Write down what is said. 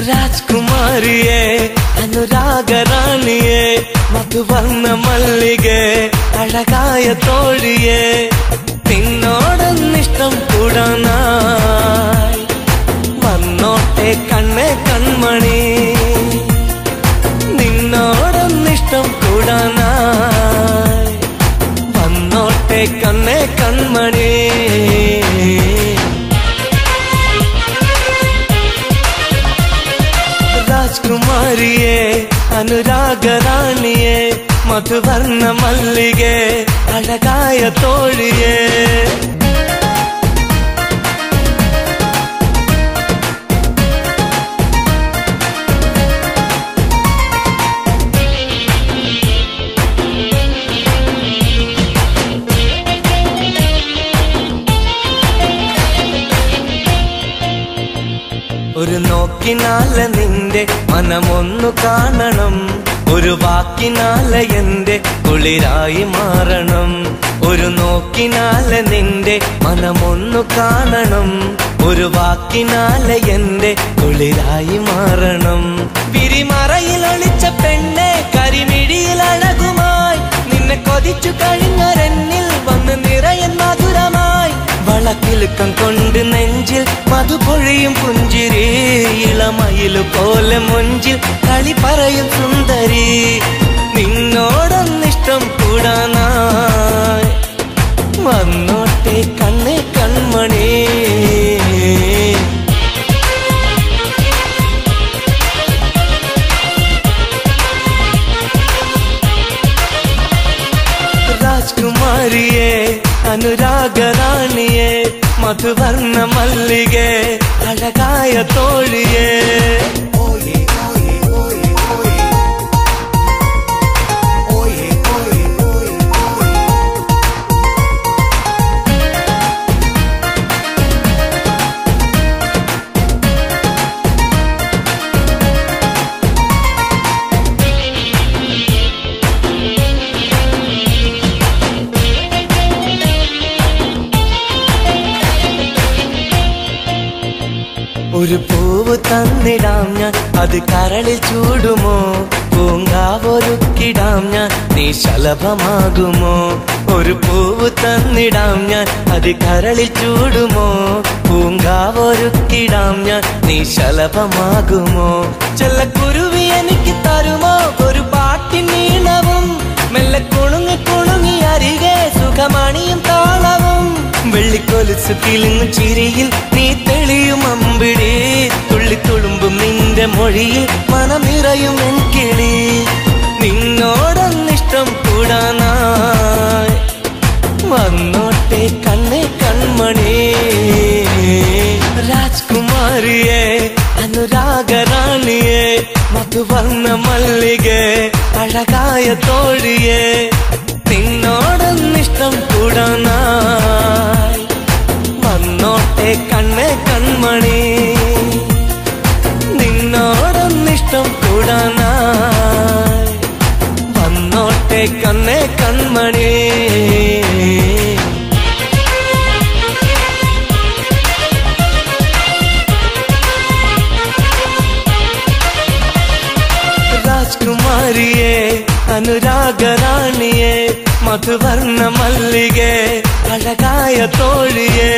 രാജകുമാരിയെ അനുരാഗറാണിയെ മധുവർണ്ണ മല്ലികെ അഴകായ തോഴിയെ നിന്നോടൊന്നിഷ്ടം കൂടാനായി വന്നോട്ടെ കണ്ണേ കൺമണി നിന്നോടൊന്നിഷ്ടം കൂടാനായി വന്നോട്ടെ കണ്ണേ കൺമണി രാജകുമാരിയെ അനുരാഗറാണിയെ മധുവർണ്ണ മല്ലികെ അഴകായ തോഴിയെ ഒരു നോക്കിനാലെ നിന്റെ മനമൊന്നു കാണണം ഒരു വാക്കിനാലെ എന്റെ കുളിരായി മാറണം ഒരു നോക്കിനാലെ നിന്റെ മനമൊന്നു കാണണം ഒരു വാക്കിനാലെ എന്റെ കുളിരായി മാറണം വിരിമറയിൽ ഒളിച്ച പെണ്ണെ കരിമിഴിയിൽ അഴകുമായി നിന്നെ കൊതിച്ചു കഴിഞ്ഞൊരെന്നിൽ വന്ന് നിറയൻ മധുരമായി വളക്കിലുക്കം കൊണ്ട് നെഞ്ചിൽ മധുപൊഴിയും പുഞ്ചിരി ഇളമയിലു പോലെ മുഞ്ചിൽ കളി പറയും സുന്ദരി നിന്നോടൊന്നിഷ്ടം കൂടാനായി വന്നോട്ടെ കണ്ണേ കൺമണി രാജകുമാരിയെ അനുരാഗറാണിയെ മധുവർണ്ണ മല്ലികെ അഴകായ തോഴിയെ ഒരു പൂവ് തന്നിടാം ഞാൻ അത് കരളിൽ ചൂടുമോ പൂങ്കാവൊരുക്കിടാം ഞാൻ നീ ശലഭമാകുമോ ഒരു പൂവ് തന്നിടാം ഞാൻ അത് കരളിൽ ചൂടുമോ പൂങ്കാവൊരുക്കിടാം ഞാൻ നീ ശലഭമാകുമോ ചെല്ലക്കുരുവി എനിക്ക് തരുമോ ഒരു പാട്ടിൻ നീളവും മെല്ലെ കുണുങ്ങി കുണുങ്ങി അരികെ സുഖമണിയും താളവും വെള്ളിക്കൊലുസ് കിളിങ്ങും ചിരിയിൽ നീ തെളിയും അമ്പിടി തുള്ളിത്തുളുമ്പും നിന്റെ മൊഴിയിൽ മനം നിറയും എൻ കിളി നിന്നോടൊന്നിഷ്ടം കൂടാനായി വന്നോട്ടെ കണ്ണേ കൺമണി രാജകുമാരിയെ അനുരാഗറാണിയെ മധുവർണ്ണ മല്ലികെ അഴകായ തോഴിയെ നിന്നോടൊന്നിഷ്ടം കൂടാനായി വന്നോട്ടെ കണ്ണേ കൺമണി നിന്നോടൊന്നിഷ്ടം കൂടാനായി വന്നോട്ടെ കണ്ണേ കൺമണി രാജകുമാരിയെ അനുരാഗറാണിയെ മധുവർണ്ണ മല്ലികെ അഴകായ തോഴിയെ